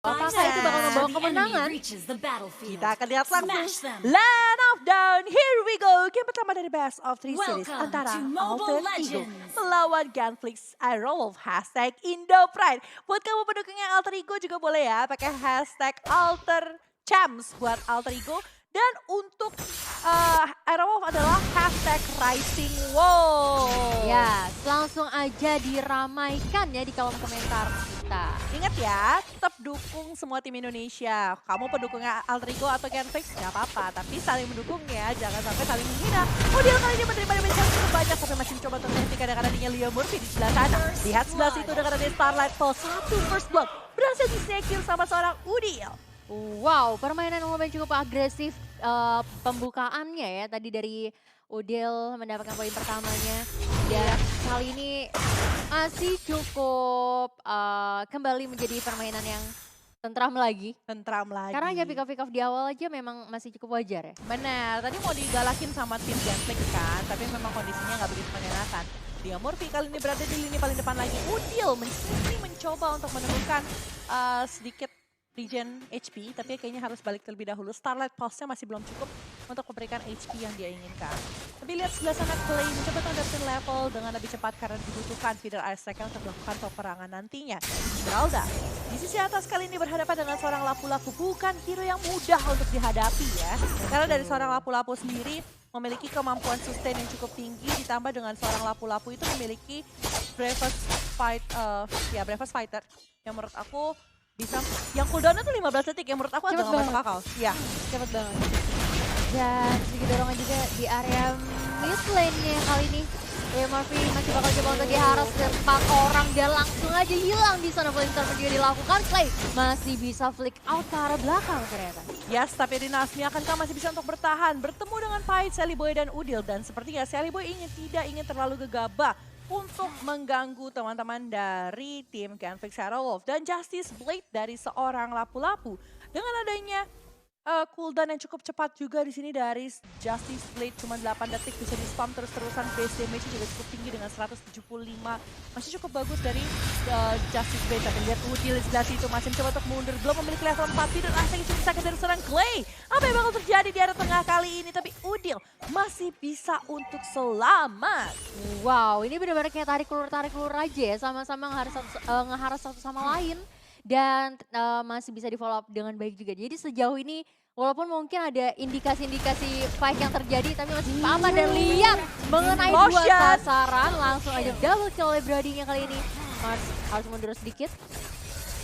Apakah itu bakal membawa kemenangan? Kita akan lihat langsung. Land of Down, here we go. Game pertama dari Best of 3 series antara Alter Ego melawan Genflix Aerowolf. Hashtag IndoPride. Buat kamu pendukungnya Alter Ego juga boleh ya pakai hashtag AlterChamps buat Alter Ego. Dan untuk Aerowolf adalah hashtag Rising Wall. Ya, langsung aja diramaikan ya di kolom komentar kita. Ingat ya, tetap dukung semua tim Indonesia. Kamu pendukungnya Alter Ego atau Genflix, nggak apa-apa. Tapi saling mendukung ya, jangan sampai saling menghina. Udiel kali ini menerima damage yang cukup banyak, tapi masih mencoba untuk menghentikan kadang adanya Leo Murphy di sebelah sana. Lihat sebelah situ dengan adanya Starlight Pulse, satu first blood. Berhasil di-snake sama seorang Udiel. Wow, permainan momen cukup agresif pembukaannya ya. Tadi dari Udil mendapatkan poin pertamanya. Dan kali ini masih cukup kembali menjadi permainan yang tentram lagi. Tentram lagi. Karena ya pick off di awal aja memang masih cukup wajar ya. Benar, tadi mau digalakin sama tim Genflix kan, tapi memang kondisinya nggak begitu menyenangkan. Dia Murphy kali ini berada di lini paling depan lagi. Udil mencoba untuk menemukan sedikit regen HP, tapi kayaknya harus balik terlebih dahulu. Starlight Pulse-nya masih belum cukup untuk memberikan HP yang dia inginkan. Tapi lihat sebelah sana Clay mencoba untuk dapetin level dengan lebih cepat karena dibutuhkan feeder Ice Strike untuk melakukan peperangan nantinya. Esmeralda di sisi atas kali ini berhadapan dengan seorang lapu-lapu, bukan hero yang mudah untuk dihadapi ya. Karena dari seorang lapu-lapu sendiri memiliki kemampuan sustain yang cukup tinggi, ditambah dengan seorang lapu-lapu itu memiliki Bravest Fighter yang menurut aku bisa, yang cooldown-nya tuh 15 detik yang menurut aku agak gak masuk akal. Iya, cepet banget. Dan sedikit dorongan juga di area mid lane-nya kali ini. Leo Murphy masih bakal coba untuk diharas dan 4 orang dan langsung aja hilang di sana. Flamestorm juga dilakukan. Clay masih bisa flick out ke arah belakang ternyata. Yes, tapi Rinasmi akankah masih bisa untuk bertahan? Bertemu dengan Pahit, Sally Boy dan Udil. Dan sepertinya Sally Boy tidak ingin terlalu gegabah untuk mengganggu teman-teman dari tim Genflix Aerowolf. Dan Justice Blade dari seorang lapu-lapu. Dengan adanya cooldown yang cukup cepat juga di sini dari Justice Blade, cuma 8 detik bisa di-spam terus-terusan. Base damage juga cukup tinggi dengan 175. Masih cukup bagus dari Justice Blade. Tapi lihat Udil di sebelah situ masih mencoba untuk mundur. Belum memiliki level 4, tidak asing cukup sakit dari seorang Clay. Apa yang bakal terjadi di area tengah kali ini? Tapi Udil masih bisa untuk selamat. Wow, ini benar-benar kayak tarik ulur aja ya. Sama-sama ngeharas satu sama lain. Dan masih bisa di follow up dengan baik juga. Jadi sejauh ini walaupun mungkin ada indikasi-indikasi fight yang terjadi, tapi masih aman. Dan lihat mengenai dua sasaran, langsung aja double kill oleh Brady-nya kali ini. Mars harus mundur sedikit.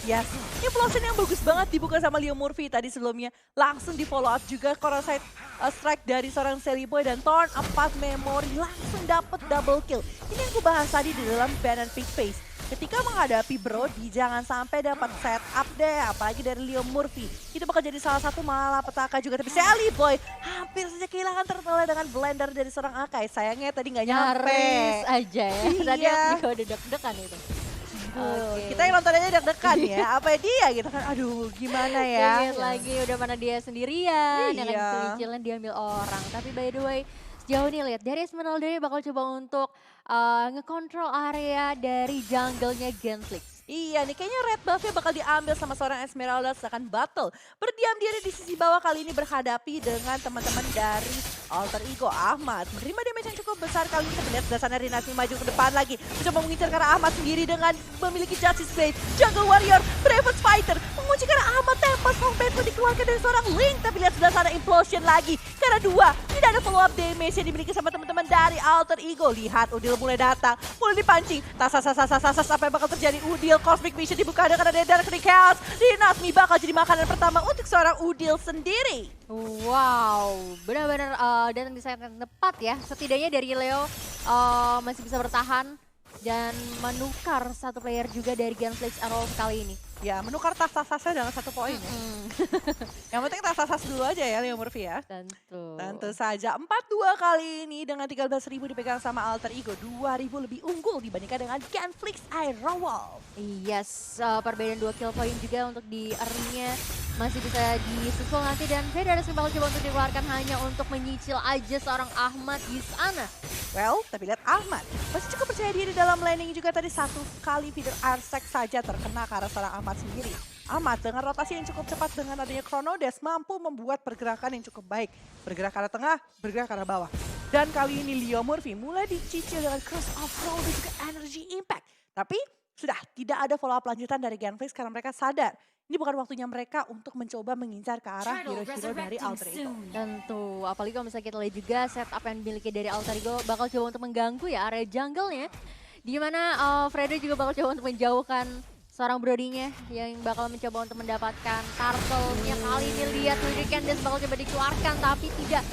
Yes, implosion yang bagus banget dibuka sama Leo Murphy tadi sebelumnya. Langsung di follow up juga Corosite strike dari seorang Sally Boy dan Torn apart memory langsung dapat double kill. Ini yang aku bahas tadi di dalam ban and pick phase. Ketika menghadapi Brody, jangan sampai dapat setup deh, apalagi dari Leo Murphy. Itu bakal jadi salah satu malapetaka juga. Tapi Sally Boy hampir saja kehilangan tertolak dengan blender dari seorang Akai. Sayangnya tadi nggak nyampe. Nyaris aja ya, tadi aku udah deg-degan itu. Kita yang nonton aja deg-degan ya, apa dia gitu kan, aduh gimana ya. Lihat lagi udah mana dia sendirian, dengan kelincilan diambil orang. Tapi by the way, sejauh ini lihat dari Esmeralda bakal coba untuk ngekontrol area dari jungle-nya Genflix. Iya nih, kayaknya red buff-nya bakal diambil sama seorang Esmeralda seakan battle. Berdiam diri di sisi bawah kali ini berhadapi dengan teman-teman dari Alter Ego. Ahmad menerima damage yang cukup besar kali ini. Lihat sebelah sana Rinasmi maju ke depan lagi. Mencoba mengincar karena Ahmad sendiri dengan memiliki Justice Blade. Jungle Warrior, Bravest Fighter. Mengunci karena Ahmad tempas. Homebase pun dikeluarkan dari seorang Link. Tapi lihat sebelah sana implosion lagi. Karena dua, tidak ada follow up damage yang dimiliki sama teman-teman dari Alter Ego. Lihat Udil mulai datang, mulai dipancing. Tas apa yang bakal terjadi? Udil Cosmic Vision dibuka dengan ada Dark Chaos. Rinasmi bakal jadi makanan pertama untuk seorang Udil sendiri. Wow, benar-benar datang di saat yang tepat ya. Setidaknya dari Leo masih bisa bertahan dan menukar satu player juga dari Genflix Aerowolf kali ini. Ya, menukar tas-tasnya dengan 1 poin ya. Yang penting tas-tas dulu aja ya Leo Murphy ya. Tentu saja. 4-2 kali ini dengan 13.000 dipegang sama Alter Ego. 2.000 lebih unggul dibandingkan dengan Genflix Aerowolf. Yes, perbedaan 2 kill point juga untuk di arena masih bisa disusul nanti. Dan Federasi bakal coba untuk dikeluarkan hanya untuk menyicil aja seorang Ahmad di sana. Well, tapi lihat Ahmad masih cukup percaya diri dalam landing juga tadi. 1 kali feeder Arsec saja terkena ke arah seorang Ahmad sendiri. Amat dengan rotasi yang cukup cepat dengan adanya Chronodes mampu membuat pergerakan yang cukup baik. Bergerak ke arah tengah, bergerak ke arah bawah. Dan kali ini Leo Murphy mulai dicicil dengan Curse of Flow dan juga Energy Impact. Tapi sudah tidak ada follow up lanjutan dari Genflix karena mereka sadar ini bukan waktunya mereka untuk mencoba mengincar ke arah hero-hero dari Alter Ego. Tentu, apalagi kalau misalnya kita lihat juga setup yang dimiliki dari Alter Ego bakal coba untuk mengganggu ya area jungle-nya. Di mana Fredo juga bakal coba untuk menjauhkan seorang Brodinya yang bakal mencoba untuk mendapatkan turtle-nya. Kali ini lihat Hurricane Dash bakal coba dikeluarkan tapi tidak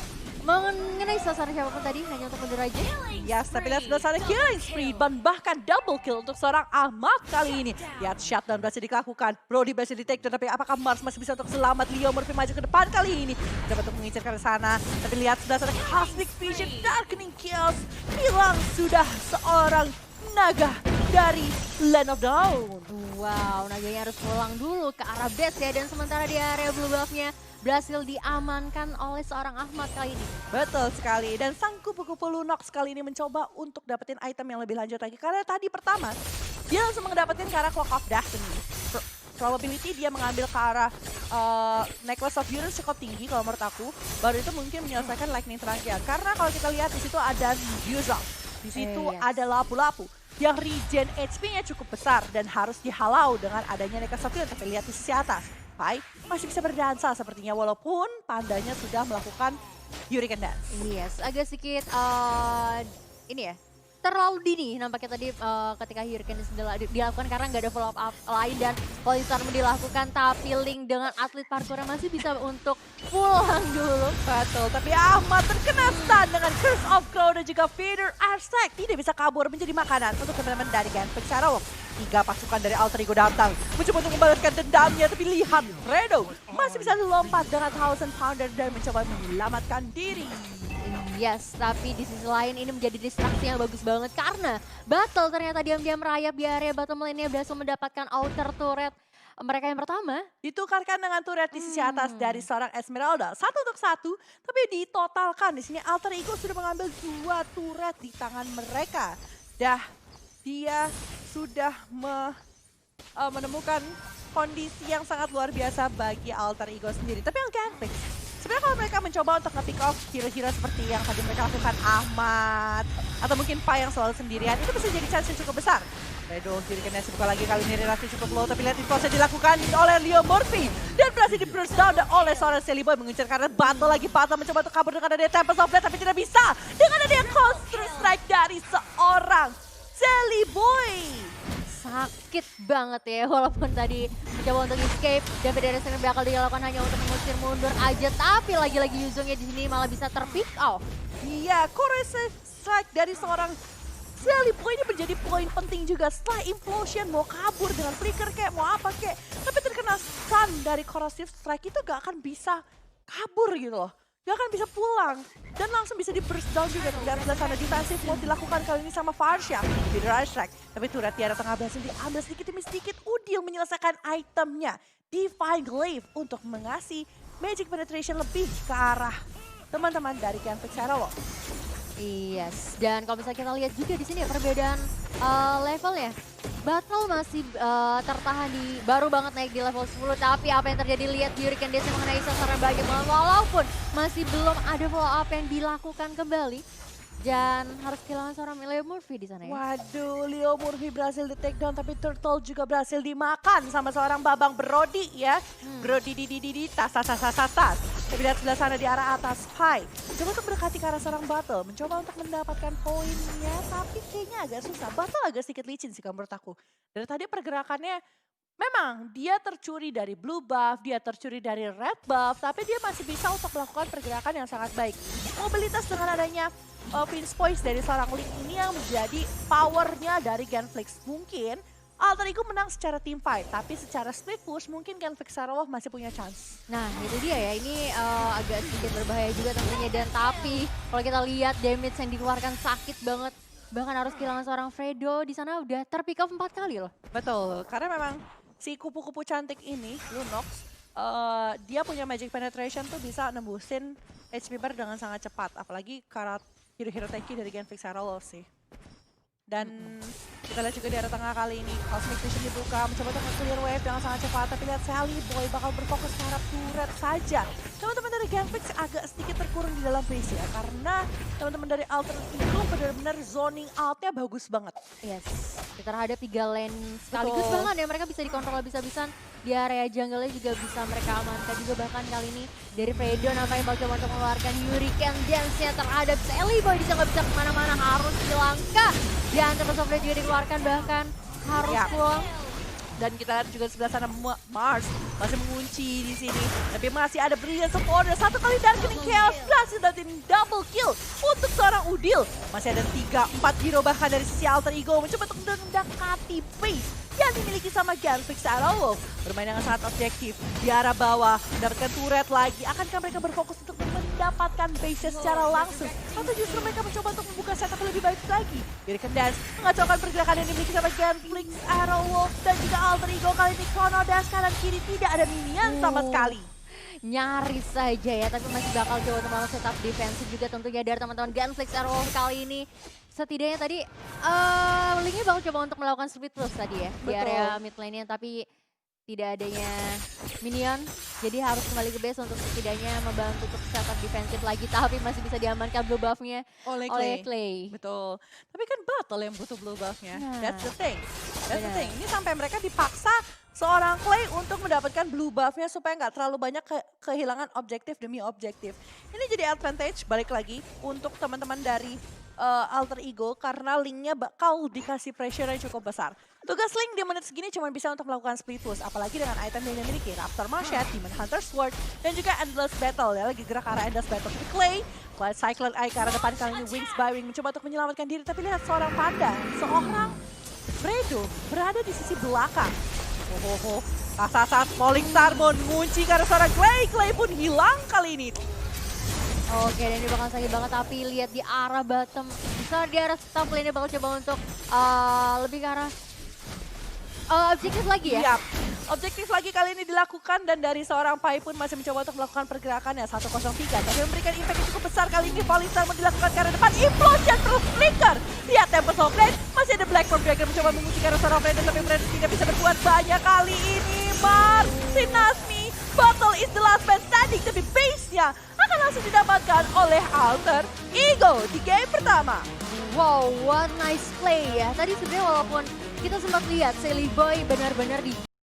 mengenai sasaran siapapun tadi, hanya untuk mundur aja. Yes, tapi lihat sebelah sana killing spree dan bahkan double kill untuk seorang Ahmad kali ini. Lihat shutdown berhasil dilakukan, Brody berhasil di take down, tapi apakah Mars masih bisa untuk selamat? Leo Murphy maju ke depan kali ini, dapat untuk mengincar ke sana. Tapi lihat sebelah sana Cosmic Vision, Darkening Kills, hilang sudah seorang naga dari Land of Dawn. Wow, naganya harus pulang dulu ke arah base ya, dan sementara di area blue buff-nya berhasil diamankan oleh seorang Ahmad kali ini. Betul sekali, dan sang kupu-kupu Lunox kali ini mencoba untuk dapetin item yang lebih lanjut lagi. Karena tadi pertama, dia langsung mendapatkan ke arah Clock of Destiny. Probability dia mengambil ke arah Necklace of Uranus cukup tinggi kalau menurut aku. Baru itu mungkin menyelesaikan Lightning terakhir. Karena kalau kita lihat di situ ada Yuzal, di situ ada Lapu-Lapu yang regen HP-nya cukup besar dan harus dihalau dengan adanya Necklace of Uranus. Tapi lihat di sisi atas, Pai masih bisa berdansa sepertinya walaupun pandanya sudah melakukan Hurricane Dance. Yes, agak sedikit ini ya, terlalu dini nampaknya tadi ketika Hurricane dilakukan karena nggak ada follow up lain dan Polistar dilakukan, tapi Link dengan atlet parkour masih bisa untuk pulang dulu. Betul, tapi Ahmad terkena stun dengan Curse of Crow dan juga Feeder Arsec. Tidak bisa kabur menjadi makanan untuk teman-teman dari Genflix Sarawak. 3 pasukan dari Alter Ego datang, mencoba untuk membalaskan dendamnya, tapi lihat Fredo masih bisa lompat dengan Thousand Pounder dan mencoba menyelamatkan diri. Yes, tapi di sisi lain ini menjadi distraksi yang bagus banget karena Battle ternyata diam-diam merayap di area bottom lane-nya, berhasil mendapatkan outer turret mereka yang pertama. Ditukarkan dengan turret di sisi atas dari seorang Esmeralda. 1 untuk 1, tapi ditotalkan. Di sini Alter Ego sudah mengambil 2 turret di tangan mereka. Dia sudah menemukan kondisi yang sangat luar biasa bagi Alter Ego sendiri. Tapi yang Genflix, sebenarnya kalau mereka mencoba untuk nge-pick off hero-hero seperti yang tadi mereka lakukan Ahmad, atau mungkin Pai yang selalu sendirian, itu bisa jadi chance yang cukup besar. Redo kiri kena buka lagi, kali ini relasi cukup low, tapi lihat info dilakukan oleh Leo Murphy. Dan berhasil di burst down oleh seorang Silly Boy, mengincar karena Battle lagi. Battle mencoba untuk kabur dengan adanya Tempest of Death, tapi tidak bisa. Dengan adanya Counter Strike dari seorang Silly Boy. Sakit banget ya, walaupun tadi mencoba untuk escape, David Ederson bakal dilakukan hanya untuk mengusir mundur aja, tapi lagi-lagi Yuzongnya di sini malah bisa terpick off. Iya, Counter Strike dari seorang Silly Boy ini menjadi poin penting juga. Setelah implosion mau kabur dengan flicker kayak mau apa kayak, tapi terkena stun dari Corrosive Strike itu gak akan bisa kabur gitu loh. Gak akan bisa pulang. Dan langsung bisa di burst down juga. Lihat sebelah sana defensive mau dilakukan kali ini sama Farsha. Di Rush Strike. Tapi turret tiara tengah berhasil diambil sedikit demi sedikit. Udil menyelesaikan itemnya. Divine Glaive untuk mengasih magic penetration lebih ke arah teman-teman dari Genflix Sarawak. Yes, dan kalau misalnya kita lihat juga di sini ya perbedaan levelnya. Battle masih tertahan di baru banget naik di level 10, tapi apa yang terjadi, lihat Hurricane Dash mengenai sasaran bagian walaupun masih belum ada follow up yang dilakukan kembali. Dan harus kehilangan seorang Leo Murphy di sana ya. Waduh, Leo Murphy berhasil di take down, tapi Turtle juga berhasil dimakan sama seorang Babang Brody ya. Brody di tas. Tapi lihat sebelah sana di arah atas, Pai coba untuk mendekati ke arah seorang Battle, mencoba untuk mendapatkan poinnya, tapi kayaknya agak susah. Battle agak sedikit licin sih kalau menurut aku. Dari tadi pergerakannya memang dia tercuri dari blue buff, dia tercuri dari red buff, tapi dia masih bisa untuk melakukan pergerakan yang sangat baik. Mobilitas dengan adanya Prince Poise dari seorang Link ini yang menjadi powernya dari Genflix. Mungkin Alter Ego menang secara team fight, tapi secara split push mungkin Genflix Sarawak masih punya chance. Nah itu dia ya, ini agak sedikit berbahaya juga tentunya, dan tapi kalau kita lihat damage yang dikeluarkan sakit banget. Bahkan harus kehilangan seorang Fredo di sana udah terpick off 4 kali loh. Betul, karena memang si kupu-kupu cantik ini, Lunox, dia punya magic penetration tuh bisa nembusin HP bar dengan sangat cepat. Apalagi karat hero-hero tanky dari Genflix Sarawak sih. Dan kita lihat juga di area tengah kali ini, Cosmic Vision dibuka, mencoba untuk clear wave dengan sangat cepat. Tapi lihat Sally Boy bakal berfokus ke arah turret saja. Teman-teman dari Genflix agak sedikit terkurung di dalam base ya, karena teman-teman dari Alter itu benar-benar zoning out-nya bagus banget. Yes, terhadap 3 lane sekaligus Betul. bahkan ya mereka bisa dikontrol habis-habisan. Di area jungle-nya juga bisa mereka amankan juga, bahkan kali ini dari Fredo nampaknya bakal untuk mengeluarkan Hurricane Dance-nya terhadap Sally Boy. Dia nggak bisa kemana-mana, harus dilangkah. Dan terus Fredo juga dikeluarkan, bahkan harus Yap. pulang. Dan kita lihat juga sebelah sana Mars masih mengunci di sini. Tapi masih ada Brilliance of Order. Satu kali Darkening Chaos berhasil dapetin double kill untuk seorang Udil. Masih ada 3-4 hero bahkan dari sisi Alter Ego mencoba untuk mendekati base yang dimiliki sama Genflix Arrow. Bermain dengan sangat objektif di arah bawah. Mendapatkan turret lagi. Akankah mereka berfokus untuk mendapatkan base secara langsung? Atau justru mereka mencoba untuk membuka setup lebih baik lagi? Hurricane Dance mengacaukan pergerakan yang dimiliki sama Genflix Arrow dan juga Alter Ego. Kali ini Chrono Dance kanan kiri tidak ada minion sama sekali. Nyaris saja ya, tapi masih bakal coba untuk melakukan setup defensif juga tentunya dari teman-teman Genflix Arrow kali ini. Setidaknya tadi Linknya bakal coba untuk melakukan split push tadi ya di Betul. area mid lane-nya, tapi tidak adanya minion. Jadi harus kembali ke base untuk setidaknya membantu untuk setup defensif lagi, tapi masih bisa diamankan blue buff-nya Oleh oleh Clay. Betul. Tapi kan battle yang butuh blue buff-nya. Nah, That's the thing. That's the benar. thing. Ini sampai mereka dipaksa seorang Clay untuk mendapatkan blue buff-nya supaya nggak terlalu banyak kehilangan objektif demi objektif. Ini jadi advantage balik lagi untuk teman-teman dari Alter Ego karena Linknya bakal dikasih pressure yang cukup besar. Tugas Link di menit segini cuma bisa untuk melakukan split push, apalagi dengan item yang dimiliki Raptor Machete, Demon Hunter Sword, dan juga Endless Battle ya, lagi gerak ke arah Endless Battle. Tapi Clay, Cyclone Eye ke arah depan kali ini Wings by Wing mencoba untuk menyelamatkan diri, tapi lihat seorang panda, seorang Fredo berada di sisi belakang. Saat Falling Star mengunci ke arah seorang Clay, Clay pun hilang kali ini. Oke, dan ini bakal sakit banget, tapi lihat di arah bottom. Bisa di arah top lane bakal coba untuk lebih ke arah objektif lagi ya. Yap. Objektif lagi kali ini dilakukan dan dari seorang Pai pun masih mencoba untuk melakukan pergerakannya 103. Tapi memberikan impact yang cukup besar kali ini. Falling Star mau dilakukan ke arah depan. Implosion terus flicker. Lihat Tempest of Blade. Masih ada Blackmore Dragon mencoba mengunci ke arah seorang Brandon. Tapi Brandon tidak bisa berbuat banyak kali ini. Mars, Sinasmi, Battle is the last man standing. Tapi base-nya akan langsung didapatkan oleh Alter Ego di game pertama. Wow, what nice play ya. Tadi sebenarnya walaupun kita sempat lihat Sally Boy benar-benar di